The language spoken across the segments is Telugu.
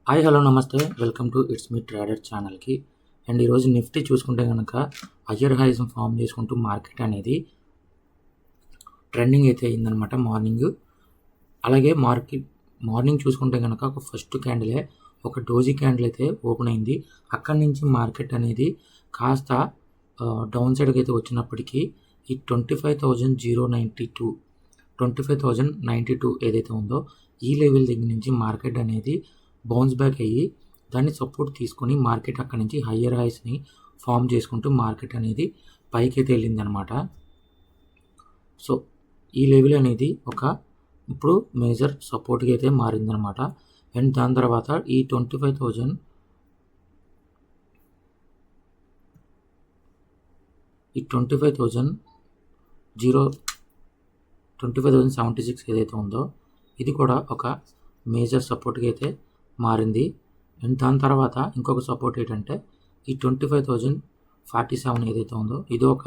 హాయ్ హలో నమస్తే welcome to it's me trader ఛానల్కి. అండ్ ఈరోజు నిఫ్టీ చూసుకుంటే కనుక హయ్యర్ హైస్ ఫామ్ చేసుకుంటూ మార్కెట్ అనేది ట్రెండింగ్ అయితే అయిందనమాట మార్నింగ్. అలాగే మార్నింగ్ చూసుకుంటే కనుక ఒక ఫస్ట్ క్యాండిలే ఒక డోజీ క్యాండిల్ అయితే ఓపెన్ అయింది. అక్కడి నుంచి మార్కెట్ అనేది కాస్త డౌన్ సైడ్కి అయితే వచ్చినప్పటికీ ఈ 25,092 ఏదైతే ఉందో ఈ లెవెల్ దగ్గర నుంచి మార్కెట్ అనేది బౌన్స్ బ్యాక్ అయ్యి దాన్ని సపోర్ట్ తీసుకొని మార్కెట్ అక్కడి నుంచి హయ్యర్ హైస్ని ఫామ్ చేసుకుంటూ మార్కెట్ అనేది పైకి అయితే వెళ్ళిందనమాట. సో ఈ లెవెల్ అనేది ఇప్పుడు మేజర్ సపోర్ట్గా అయితే మారిందనమాట. అండ్ దాని తర్వాత ఈ 25,076 ఏదైతే ఉందో ఇది కూడా ఒక మేజర్ సపోర్ట్గా అయితే మారింది. అండ్ దాని తర్వాత ఇంకొక సపోర్ట్ ఏంటంటే ఈ 25,047 ఏదైతే ఉందో ఇది ఒక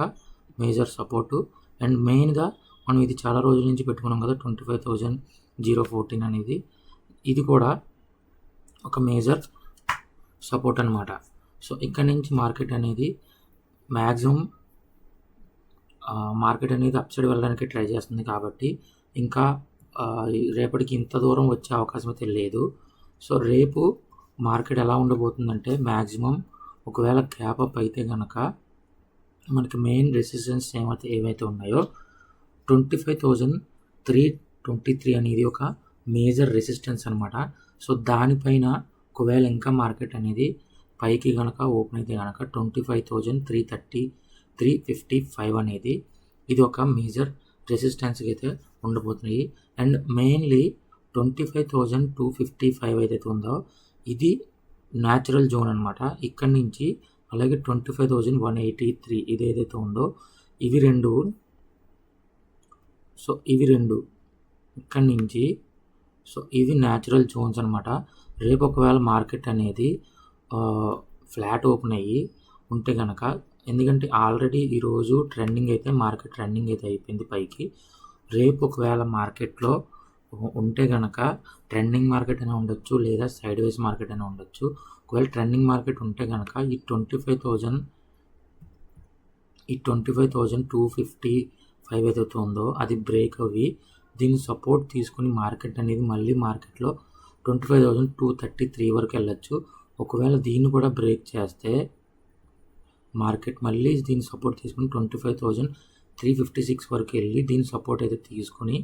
మేజర్ సపోర్టు. అండ్ మెయిన్గా మనం ఇది చాలా రోజుల నుంచి పెట్టుకున్నాం కదా 25,014 అనేది, ఇది కూడా ఒక మేజర్ సపోర్ట్ అనమాట. సో ఇక్కడ నుంచి మార్కెట్ అనేది మ్యాక్సిమం మార్కెట్ అనేది అప్ సైడ్ వెళ్ళడానికి ట్రై చేస్తుంది కాబట్టి ఇంకా రేపటికి ఇంత దూరం వచ్చే అవకాశం అయితే లేదు. సో రేపు మార్కెట్ ఎలా ఉండబోతుందంటే మ్యాక్సిమం ఒకవేళ గ్యాప్ అప్ అయితే కనుక మనకి మెయిన్ రెసిస్టెన్స్ ఏవైతే ఉన్నాయో 25,323 అనేది ఒక మేజర్ రెసిస్టెన్స్ అనమాట. సో దానిపైన ఒకవేళ ఇంకా మార్కెట్ అనేది పైకి కనుక ఓపెన్ అయితే కనుక 25,355 అనేది ఇది ఒక మేజర్ రెసిస్టెన్స్కి అయితే ఉండబోతున్నాయి. అండ్ మెయిన్లీ 25,255 ఏదైతే ఉందో ఇది న్యాచురల్ జోన్ అనమాట. ఇక్కడి నుంచి అలాగే 25,183 ఇది ఏదైతే ఉందో ఇవి రెండు ఇక్కడి నుంచి ఇవి న్యాచురల్ జోన్స్ అనమాట. రేపు ఒకవేళ మార్కెట్ అనేది ఫ్లాట్ ఓపెన్ అయ్యి ఉంటే కనుక, ఎందుకంటే ఆల్రెడీ ఈరోజు మార్కెట్ ట్రెండింగ్ అయితే అయిపోయింది పైకి. రేపు ఒకవేళ మార్కెట్లో ఉంటే కనుక ట్రెండింగ్ మార్కెట్ అయినా ఉండొచ్చు లేదా సైడ్ వేస్ మార్కెట్ అయినా ఉండొచ్చు. ఒకవేళ ట్రెండింగ్ మార్కెట్ ఉంటే కనుక ఈ 25,255 ఏదైతే ఉందో అది బ్రేక్ అవ్వి దీన్ని సపోర్ట్ తీసుకుని మార్కెట్ అనేది మళ్ళీ మార్కెట్లో 25,233 వరకు వెళ్ళచ్చు. ఒకవేళ దీన్ని కూడా బ్రేక్ చేస్తే మార్కెట్ మళ్ళీ దీన్ని సపోర్ట్ తీసుకుని 25,356 వరకు వెళ్ళి దీని సపోర్ట్ అయితే తీసుకుని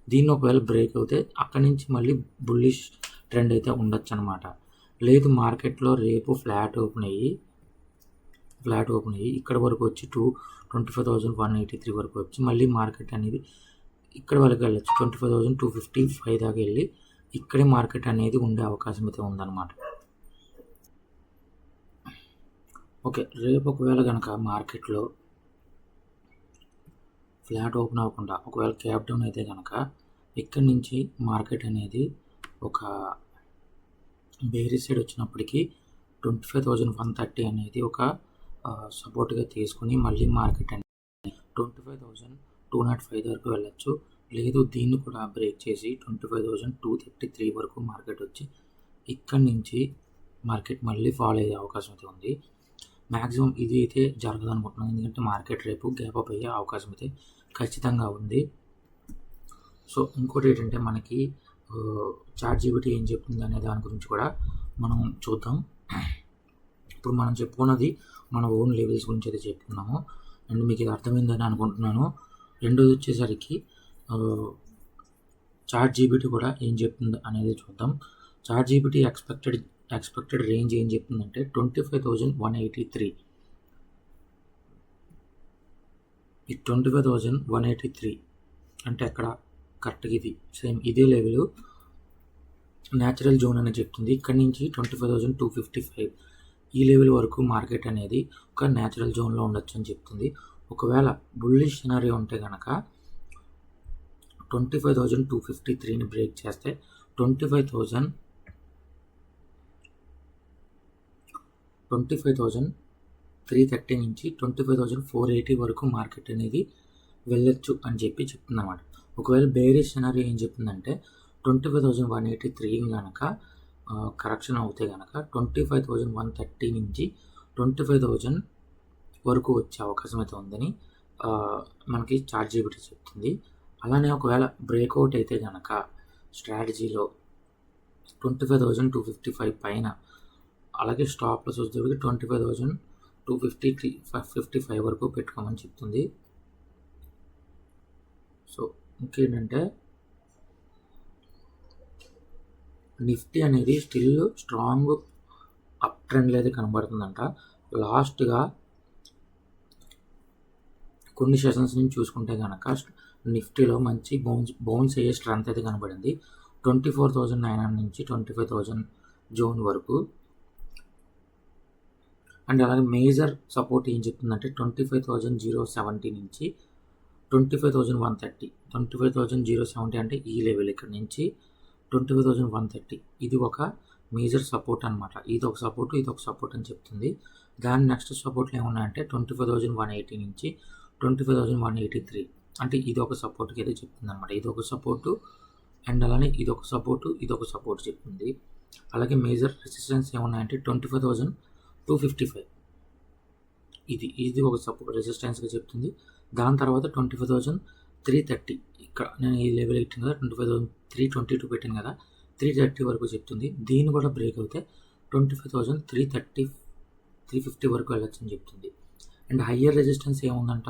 దీన్ని ఒకవేళ బ్రేక్ అవుతే అక్కడి నుంచి మళ్ళీ బుల్లిష్ ట్రెండ్ అయితే ఉండొచ్చు అనమాట. లేదు మార్కెట్లో రేపు ఫ్లాట్ ఓపెన్ అయ్యి ఇక్కడ వరకు వచ్చి 25,183 వరకు వచ్చి మళ్ళీ మార్కెట్ అనేది ఇక్కడ వరకు వెళ్ళచ్చు 25,255 దాకా వెళ్ళి ఇక్కడే మార్కెట్ అనేది ఉండే అవకాశం అయితే ఉందన్నమాట. ఓకే, రేపు ఒకవేళ కనుక మార్కెట్లో ఫ్లాట్ ఓపెన్ అవ్వకుండా ఒకవేళ క్యాప్ డౌన్ అయితే కనుక ఇక్కడి నుంచి మార్కెట్ అనేది ఒక బేరిష్ సైడ్ వచ్చినప్పటికీ 25,130 అనేది ఒక సపోర్ట్గా తీసుకుని మళ్ళీ మార్కెట్ అనేది 25,205 వరకు వెళ్ళచ్చు. లేదు దీన్ని కూడా బ్రేక్ చేసి 25,233 వరకు మార్కెట్ వచ్చి ఇక్కడి నుంచి మార్కెట్ మళ్ళీ ఫాలో అయ్యే అవకాశం అయితే ఉంది. మ్యాక్సిమం ఇది అయితే జరగదు అనుకుంటున్నాను, ఎందుకంటే మార్కెట్ రేపు గ్యాప్ అప్ అయ్యే అవకాశం అయితే ఖచ్చితంగా ఉంది. సో ఇంకోటి ఏంటంటే మనకి ChatGPT ఏం చెప్తుంది అనే దాని గురించి కూడా మనం చూద్దాం. ఇప్పుడు మనం చెప్పుకున్నది మన ఓన్ లెవెల్స్ గురించి అయితే చెప్పుకున్నాము అండ్ మీకు ఇది అర్థమైందని అనుకుంటున్నాను. రెండోది వచ్చేసరికి ChatGPT కూడా ఏం చెప్తుంది అనేది చూద్దాం. ChatGPT ఎక్స్పెక్టెడ్ రేంజ్ ఏం చెప్తుందంటే 25,183 ఈ 25,183 అంటే అక్కడ కరెక్ట్గా ఇది సేమ్ ఇదే లెవెల్ న్యాచురల్ జోన్ అని చెప్తుంది. ఇక్కడ నుంచి 25,255 ఈ లెవెల్ వరకు మార్కెట్ అనేది ఒక న్యాచురల్ జోన్లో ఉండొచ్చు అని చెప్తుంది. ఒకవేళ బుల్లిష్ సినారియో ఉంటే కనుక 25,253ని బ్రేక్ చేస్తే 25,330 నుంచి 25,480 వరకు మార్కెట్ అనేది వెళ్ళొచ్చు అని చెప్తుంది అన్నమాట. ఒకవేళ బేరిష్ సినారియో ఏం చెప్తుందంటే 25,183 కనుక కరెక్షన్ అవుతే కనుక 25,130 నుంచి 25,000 వరకు వచ్చే అవకాశం అయితే ఉందని మనకి చాట్‌జీపీటీ చెప్తుంది. అలానే ఒకవేళ బ్రేక్అవుట్ అయితే కనుక స్ట్రాటజీలో 25,255 పైన, అలాగే స్టాప్ లాస్ వచ్చేటప్పటికి 25,255 వరకు పెట్టుకోమని చెప్తుంది. సో ఇంకేంటంటే నిఫ్టీ అనేది స్టిల్ స్ట్రాంగ్ అప్ ట్రెండ్లో అయితే కనబడుతుందంట. లాస్ట్గా కొన్ని సెషన్స్ నుంచి చూసుకుంటే కనుక నిఫ్టీలో మంచి బౌన్స్ అయ్యే స్ట్రెంత్ అయితే కనబడింది. 24,900 నుంచి 25,000 జోన్ వరకు. అండ్ అలాగే మేజర్ సపోర్ట్ ఏం చెప్తుందంటే 25,070 నుంచి 25,130. 25,070 అంటే ఈ లెవెల్ ఇక్కడ నుంచి 25,130 ఇది ఒక మేజర్ సపోర్ట్ అనమాట. ఇది ఒక సపోర్ట్ అని చెప్తుంది. దాని నెక్స్ట్ సపోర్ట్లు ఏమున్నాయంటే 25,180 నుంచి 25,183 అంటే ఇది ఒక సపోర్ట్కి అయితే చెప్తుంది అనమాట. ఇది ఒక సపోర్టు అండ్ అలానే ఇది ఒక సపోర్ట్ చెప్తుంది. అలాగే మేజర్ రెసిస్టెన్స్ ఏమున్నాయంటే 25,255 ఇది ఒక సపోర్ట్ రెసిస్టెన్స్గా చెప్తుంది. దాని తర్వాత 25,330 ఇక్కడ నేను ఈ లెవెల్ పెట్టాను కదా, 25,322 పెట్టాను కదా, 330 వరకు చెప్తుంది. దీన్ని కూడా బ్రేక్ అవుతే 25,350 వరకు వెళ్ళొచ్చు అని చెప్తుంది. అండ్ హయ్యర్ రెసిస్టెన్స్ ఏముందంట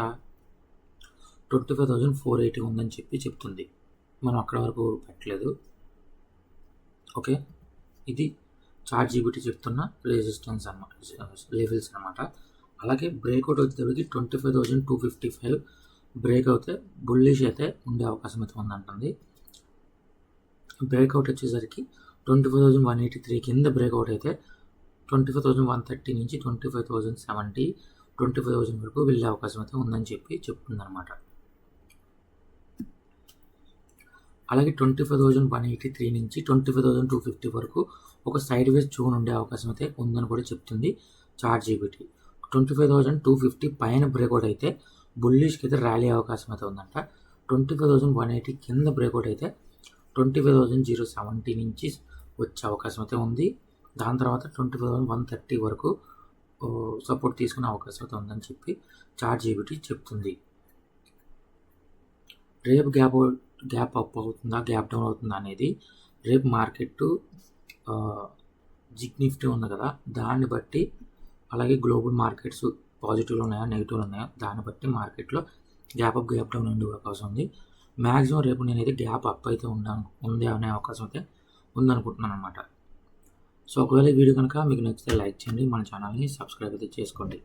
25,480 ఉందని చెప్తుంది. మనం అక్కడ వరకు పెట్టలేదు. ఓకే, ఇది చాట్‌జీపీటీ చెప్తున్న రెసిస్టెన్స్ అన్నమాట, లెవెల్స్ అనమాట. అలాగే బ్రేక్అవుట్ వచ్చేటప్పటికి 25,255 బ్రేక్ అవుతే బుల్లిష్ అయితే ఉండే అవకాశం అయితే ఉందంటుంది. బ్రేక్అవుట్ వచ్చేసరికి 25,183 కింద బ్రేక్అవుట్ అయితే 25,130 నుంచి 25,070 25,000 వరకు వెళ్ళే అవకాశం అయితే ఉందని చెప్తుంది అనమాట. అలాగే 25,183 నుంచి 25,250 వరకు ఒక సైడ్ వేస్ జోన్ ఉండే అవకాశం అయితే ఉందని కూడా చెప్తుంది చాట్‌జీపీటీ. 25,250 పైన బ్రేక్అవుట్ అయితే బుల్లిష్కి అయితే ర్యాలీ అవకాశం అయితే ఉందంట. 25,180 కింద బ్రేక్అవుట్ అయితే 25,070 నుంచి వచ్చే అవకాశం అయితే ఉంది. దాని తర్వాత 25,130 వరకు సపోర్ట్ తీసుకునే అవకాశం అయితే ఉందని చాట్‌జీపీటీ చెప్తుంది. రేపు గ్యాప్ అప్ అవుతుందా, గ్యాప్ డౌన్ అవుతుందా అనేది రేపు మార్కెట్ జిగ్ నిఫ్టీ ఉంది కదా, దాన్ని బట్టి, అలాగే గ్లోబల్ మార్కెట్స్ పాజిటివ్లో ఉన్నాయా నెగిటివ్లో ఉన్నాయా దాన్ని బట్టి మార్కెట్లో గ్యాప్ అప్ గ్యాప్ డౌన్ ఉండే అవకాశం ఉంది. మ్యాక్సిమం రేపు నేనైతే గ్యాప్ అప్ అయితే ఉంది అనే అవకాశం అయితే ఉందనుకుంటున్నాను అనమాట. సో ఒకవేళ ఈ వీడియో కనుక మీకు నచ్చితే లైక్ చేయండి, మన ఛానల్ని సబ్స్క్రైబ్ అయితే చేసుకోండి.